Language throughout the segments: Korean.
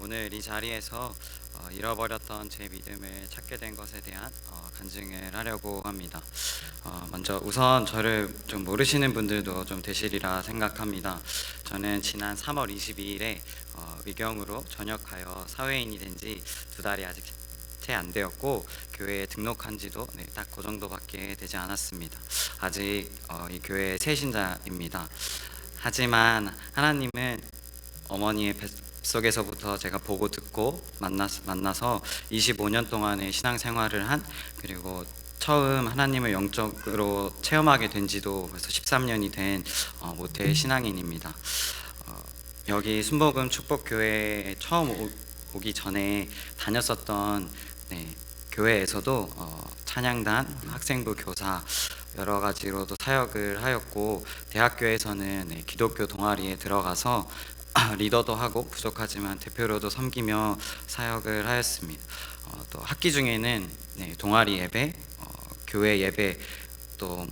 오늘 이 자리에서 잃어버렸던 제 믿음을 찾게 된 것에 대한 간증을 하려고 합니다. 먼저 우선 저를 좀 모르시는 분들도 좀 되시리라 생각합니다. 저는 지난 3월 22일에 위경으로 전역하여 사회인이 된 지 2달이 아직 채 안 되었고, 교회에 등록한 지도 딱 그 정도밖에 되지 않았습니다. 아직 이 교회의 새 신자입니다. 하지만 하나님은 어머니의 뱃속에서부터 제가 보고 듣고 만나서 25년 동안의 신앙생활을 한, 그리고 처음 하나님을 영적으로 체험하게 된 지도 벌써 13년이 된 모태 신앙인입니다. 여기 순복음 축복교회에 처음 오기 전에 다녔었던 교회에서도 찬양단, 학생부 교사 여러 가지로도 사역을 하였고, 대학교에서는 기독교 동아리에 들어가서 리더도 하고 부족하지만 대표로도 섬기며 사역을 하였습니다. 또 학기 중에는 동아리 예배, 교회 예배, 또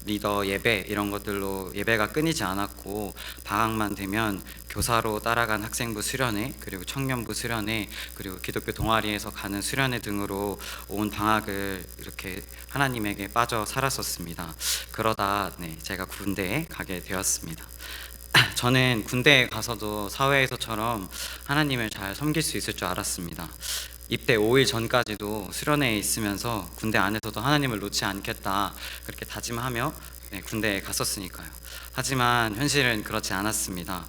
리더 예배 이런 것들로 예배가 끊이지 않았고, 방학만 되면 교사로 따라간 학생부 수련회, 그리고 청년부 수련회, 그리고 기독교 동아리에서 가는 수련회 등으로 온 방학을 이렇게 하나님에게 빠져 살았었습니다. 그러다 제가 군대에 가게 되었습니다. 저는 군대에 가서도 사회에서처럼 하나님을 잘 섬길 수 있을 줄 알았습니다. 입대 5일 전까지도 수련회에 있으면서 군대 안에서도 하나님을 놓지 않겠다 그렇게 다짐하며 군대에 갔었으니까요. 하지만 현실은 그렇지 않았습니다.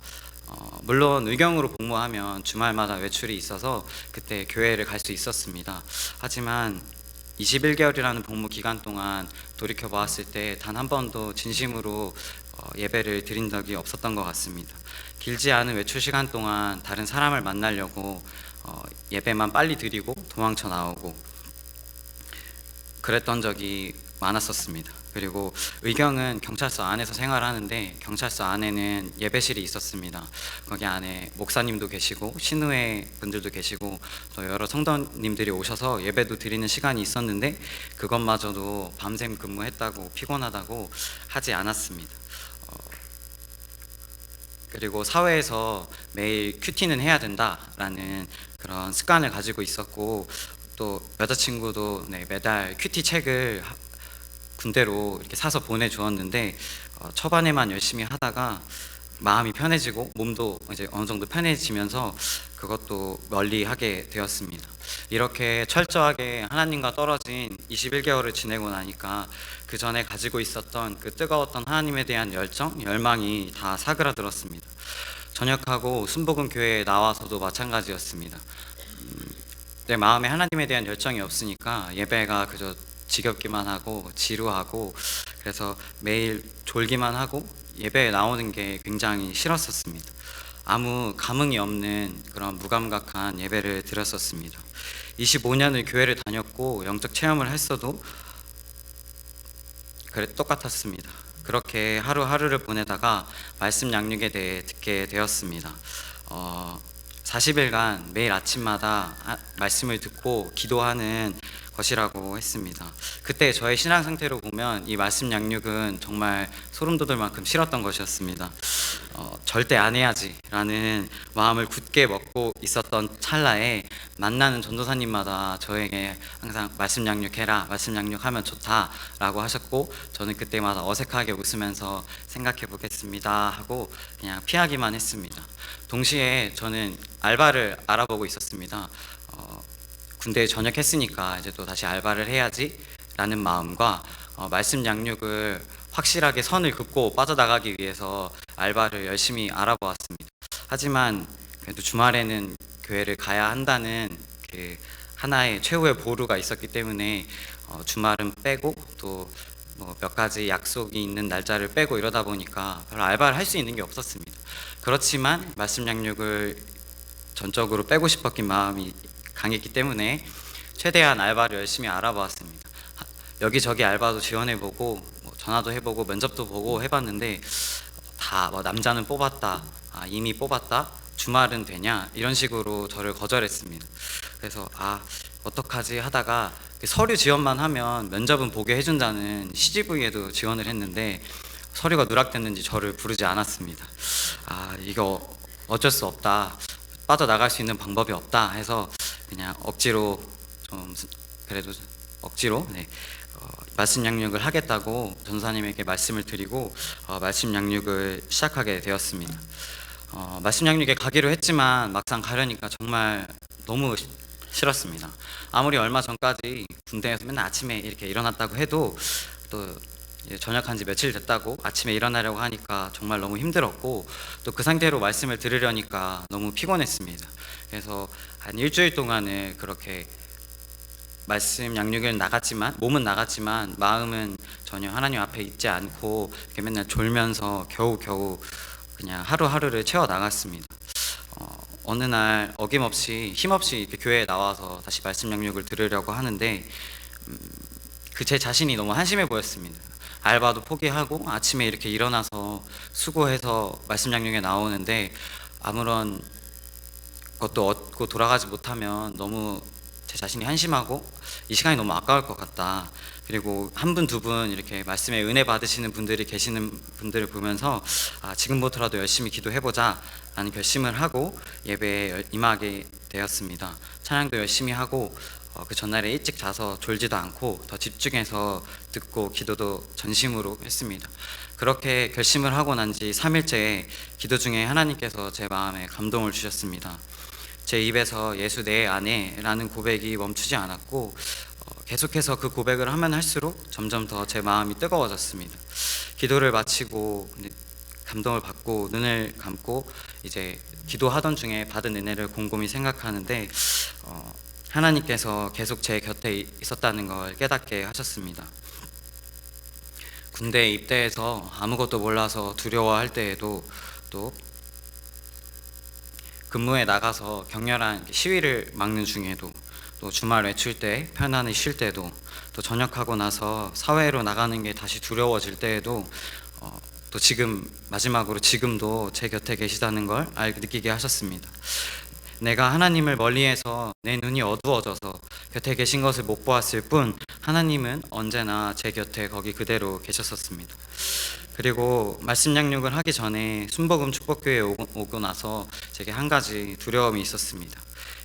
물론 의경으로 복무하면 주말마다 외출이 있어서 그때 교회를 갈 수 있었습니다. 하지만 21개월이라는 복무 기간 동안 돌이켜 보았을 때 단 한 번도 진심으로 예배를 드린 적이 없었던 것 같습니다. 길지 않은 외출 시간 동안 다른 사람을 만나려고 예배만 빨리 드리고 도망쳐 나오고 그랬던 적이 많았었습니다. 그리고 의경은 경찰서 안에서 생활하는데, 경찰서 안에는 예배실이 있었습니다. 거기 안에 목사님도 계시고 신우회 분들도 계시고 또 여러 성도님들이 오셔서 예배도 드리는 시간이 있었는데, 그것마저도 밤샘 근무했다고 피곤하다고 하지 않았습니다. 그리고 사회에서 매일 큐티는 해야 된다라는 그런 습관을 가지고 있었고, 또 여자친구도 매달 큐티 책을 군대로 이렇게 사서 보내주었는데, 초반에만 열심히 하다가 마음이 편해지고 몸도 이제 어느 정도 편해지면서 그것도 멀리 하게 되었습니다. 이렇게 철저하게 하나님과 떨어진 21개월을 지내고 나니까 그 전에 가지고 있었던 그 뜨거웠던 하나님에 대한 열정, 열망이 다 사그라들었습니다. 전역하고 순복음 교회에 나와서도 마찬가지였습니다. 내 마음에 하나님에 대한 열정이 없으니까 예배가 그저 지겹기만 하고 지루하고, 그래서 매일 졸기만 하고 예배에 나오는 게 굉장히 싫었었습니다. 아무 감흥이 없는 그런 무감각한 예배를 드렸었습니다. 25년을 교회를 다녔고 영적 체험을 했어도 똑같았습니다. 그렇게 하루하루를 보내다가 말씀 양육에 대해 듣게 되었습니다. 40일간 매일 아침마다 말씀을 듣고 기도하는 것이라고 했습니다. 그때 저의 신앙 상태로 보면 이 말씀 양육은 정말 소름 돋을 만큼 싫었던 것이었습니다. 절대 안 해야지 라는 마음을 굳게 먹고 있었던 찰나에 만나는 전도사님마다 저에게 항상 말씀 양육해라, 말씀 양육하면 좋다 라고 하셨고, 저는 그때마다 어색하게 웃으면서 생각해 보겠습니다 하고 그냥 피하기만 했습니다. 동시에 저는 알바를 알아보고 있었습니다. 군대에 전역했으니까 이제 또 다시 알바를 해야지 라는 마음과 말씀 양육을 확실하게 선을 긋고 빠져나가기 위해서 알바를 열심히 알아보았습니다. 하지만 그래도 주말에는 교회를 가야 한다는 그 하나의 최후의 보루가 있었기 때문에 주말은 빼고 또 몇 가지 약속이 있는 날짜를 빼고 이러다 보니까 별로 알바를 할 수 있는 게 없었습니다. 그렇지만 말씀 양육을 전적으로 빼고 싶었긴 마음이 강했기 때문에 최대한 알바를 열심히 알아보았습니다. 여기저기 알바도 지원해보고 전화도 해보고 면접도 보고 해봤는데 다 남자는 뽑았다, 이미 뽑았다, 주말은 되냐 이런 식으로 저를 거절했습니다. 그래서 어떡하지 하다가 서류 지원만 하면 면접은 보게 해준다는 CGV에도 지원을 했는데 서류가 누락됐는지 저를 부르지 않았습니다. 이거 어쩔 수 없다, 빠져나갈 수 있는 방법이 없다 해서 그냥 억지로 좀 그래도 억지로 말씀 양육을 하겠다고 전도사님에게 말씀을 드리고 말씀 양육을 시작하게 되었습니다. 말씀 양육에 가기로 했지만 막상 가려니까 정말 너무 싫었습니다. 아무리 얼마 전까지 군대에서 맨날 아침에 이렇게 일어났다고 해도 또 전역한 지 며칠 됐다고 아침에 일어나려고 하니까 정말 너무 힘들었고, 또 그 상태로 말씀을 들으려니까 너무 피곤했습니다. 그래서 한 일주일 동안을 그렇게 말씀 양육을 나갔지만, 몸은 나갔지만 마음은 전혀 하나님 앞에 있지 않고 이렇게 맨날 졸면서 겨우겨우 그냥 하루하루를 채워 나갔습니다. 어느 날 어김없이 힘없이 이렇게 교회에 나와서 다시 말씀 양육을 들으려고 하는데 그 제 자신이 너무 한심해 보였습니다. 알바도 포기하고 아침에 이렇게 일어나서 수고해서 말씀 양육에 나오는데 아무런 것도 얻고 돌아가지 못하면 너무 제 자신이 한심하고 이 시간이 너무 아까울 것 같다. 그리고 한 분, 두 분 이렇게 말씀에 은혜 받으시는 분들이 계시는 분들을 보면서 지금부터라도 열심히 기도해보자 라는 결심을 하고 예배에 임하게 되었습니다. 찬양도 열심히 하고 그 전날에 일찍 자서 졸지도 않고 더 집중해서 듣고 기도도 전심으로 했습니다. 그렇게 결심을 하고 난 지 3일째 기도 중에 하나님께서 제 마음에 감동을 주셨습니다. 제 입에서 예수 내 안에 라는 고백이 멈추지 않았고 계속해서 그 고백을 하면 할수록 점점 더 제 마음이 뜨거워졌습니다. 기도를 마치고 감동을 받고 눈을 감고 이제 기도하던 중에 받은 은혜를 곰곰이 생각하는데 하나님께서 계속 제 곁에 있었다는 걸 깨닫게 하셨습니다. 군대에 입대해서 아무것도 몰라서 두려워할 때에도, 또 근무에 나가서 격렬한 시위를 막는 중에도, 또 주말 외출 때 편안히 쉴 때도, 또 전역하고 나서 사회로 나가는 게 다시 두려워질 때에도 또 지금 마지막으로 지금도 제 곁에 계시다는 걸 느끼게 하셨습니다. 내가 하나님을 멀리해서 내 눈이 어두워져서 곁에 계신 것을 못 보았을 뿐 하나님은 언제나 제 곁에 거기 그대로 계셨었습니다. 그리고 말씀 양육을 하기 전에 순복음 축복교회에 오고 나서 제게 한 가지 두려움이 있었습니다.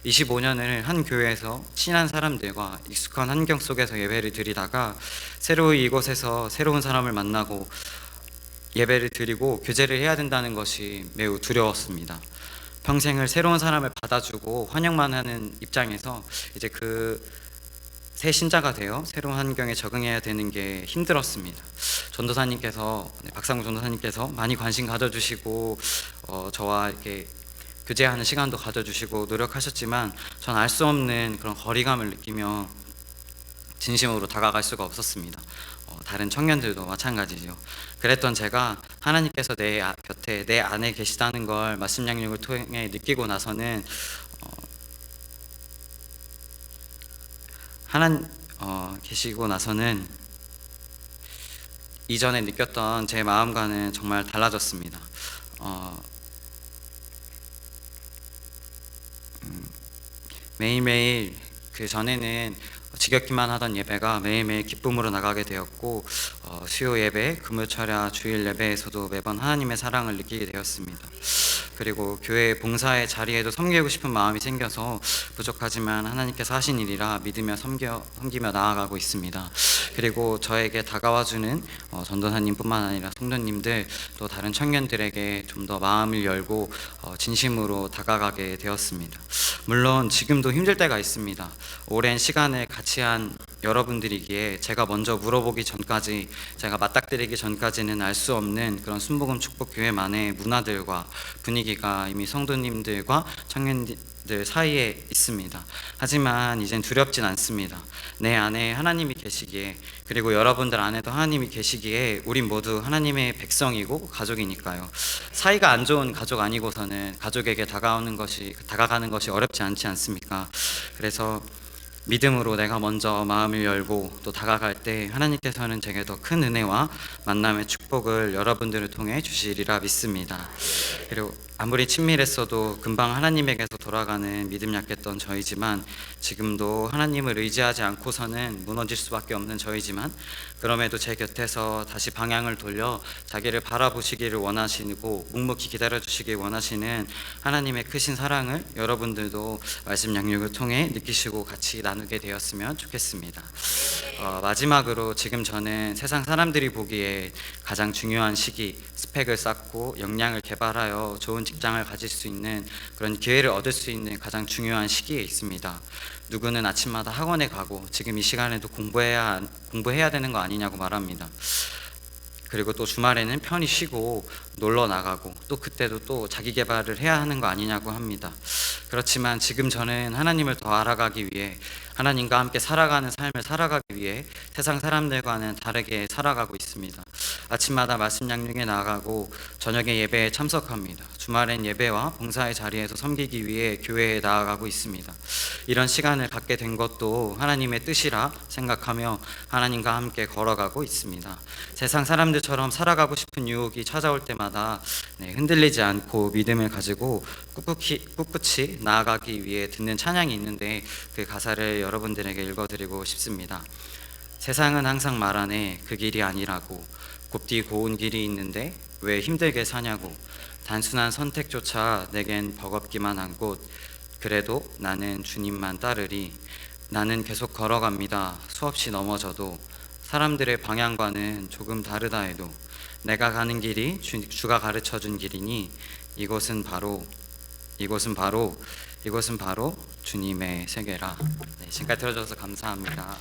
25년을 한 교회에서 친한 사람들과 익숙한 환경 속에서 예배를 드리다가 새로이 이곳에서 새로운 사람을 만나고 예배를 드리고 교제를 해야 된다는 것이 매우 두려웠습니다. 평생을 새로운 사람을 받아주고 환영만 하는 입장에서 이제 새 신자가 되어 새로운 환경에 적응해야 되는 게 힘들었습니다. 전도사님께서, 박상우 전도사님께서 많이 관심 가져주시고 저와 이렇게 교제하는 시간도 가져주시고 노력하셨지만 전 알 수 없는 그런 거리감을 느끼며 진심으로 다가갈 수가 없었습니다. 다른 청년들도 마찬가지죠. 그랬던 제가 하나님께서 내 곁에 내 안에 계시다는 걸 말씀 양육을 통해 느끼고 나서는 계시고 나서는 이전에 느꼈던 제 마음과는 정말 달라졌습니다. 매일매일 그 전에는 지겹기만 하던 예배가 매일매일 기쁨으로 나가게 되었고 수요 예배, 금요철야, 주일 예배에서도 매번 하나님의 사랑을 느끼게 되었습니다. 그리고 교회 봉사의 자리에도 섬기고 싶은 마음이 생겨서 부족하지만 하나님께서 하신 일이라 믿으며 섬기며 나아가고 있습니다. 그리고 저에게 다가와주는 전도사님뿐만 아니라 성도님들, 또 다른 청년들에게 좀 더 마음을 열고 진심으로 다가가게 되었습니다. 물론 지금도 힘들 때가 있습니다. 오랜 시간을 같이 한 여러분들이기에 제가 먼저 물어보기 전까지, 제가 맞닥뜨리기 전까지는 알 수 없는 그런 순복음 축복교회만의 문화들과 분위기가 이미 성도님들과 청년들 사이에 있습니다. 하지만 이젠 두렵진 않습니다. 내 안에 하나님이 계시기에, 그리고 여러분들 안에도 하나님이 계시기에 우린 모두 하나님의 백성이고 가족이니까요. 사이가 안 좋은 가족 아니고서는 가족에게 다가가는 것이 어렵지 않지 않습니까? 그래서 믿음으로 내가 먼저 마음을 열고 또 다가갈 때 하나님께서는 제게 더 큰 은혜와 만남의 축복을 여러분들을 통해 주시리라 믿습니다. 그리고 아무리 친밀했어도 금방 하나님에게서 돌아가는 믿음 약했던 저희지만, 지금도 하나님을 의지하지 않고서는 무너질 수밖에 없는 저희지만, 그럼에도 제 곁에서 다시 방향을 돌려 자기를 바라보시기를 원하시고 묵묵히 기다려주시길 원하시는 하나님의 크신 사랑을 여러분들도 말씀 양육을 통해 느끼시고 같이 나누게 되었으면 좋겠습니다. 마지막으로, 지금 저는 세상 사람들이 보기에 가장 중요한 시기, 스펙을 쌓고 역량을 개발하여 좋은 직장을 가질 수 있는 그런 기회를 얻을 수 있는 가장 중요한 시기에 있습니다. 누구는 아침마다 학원에 가고 지금 이 시간에도 공부해야 되는 거 아니냐고 말합니다. 그리고 또 주말에는 편히 쉬고 놀러 나가고 또 그때도 또 자기 개발을 해야 하는 거 아니냐고 합니다. 그렇지만 지금 저는 하나님을 더 알아가기 위해, 하나님과 함께 살아가는 삶을 살아가기 위해 세상 사람들과는 다르게 살아가고 있습니다. 아침마다 말씀 양육에 나가고 저녁에 예배에 참석합니다. 주말엔 예배와 봉사의 자리에서 섬기기 위해 교회에 나아가고 있습니다. 이런 시간을 갖게 된 것도 하나님의 뜻이라 생각하며 하나님과 함께 걸어가고 있습니다. 세상 사람들처럼 살아가고 싶은 유혹이 찾아올 때마다 흔들리지 않고 믿음을 가지고 꿋꿋이 나아가기 위해 듣는 찬양이 있는데, 그 가사를 여러분들에게 읽어드리고 싶습니다. 세상은 항상 말하네 그 길이 아니라고, 곱디 고운 길이 있는데 왜 힘들게 사냐고, 단순한 선택조차 내겐 버겁기만 한 곳, 그래도 나는 주님만 따르리. 나는 계속 걸어갑니다. 수없이 넘어져도 사람들의 방향과는 조금 다르다 해도 내가 가는 길이 주가 가르쳐준 길이니 이곳은 바로 주님의 세계라. 지금까지 들어줘서 감사합니다.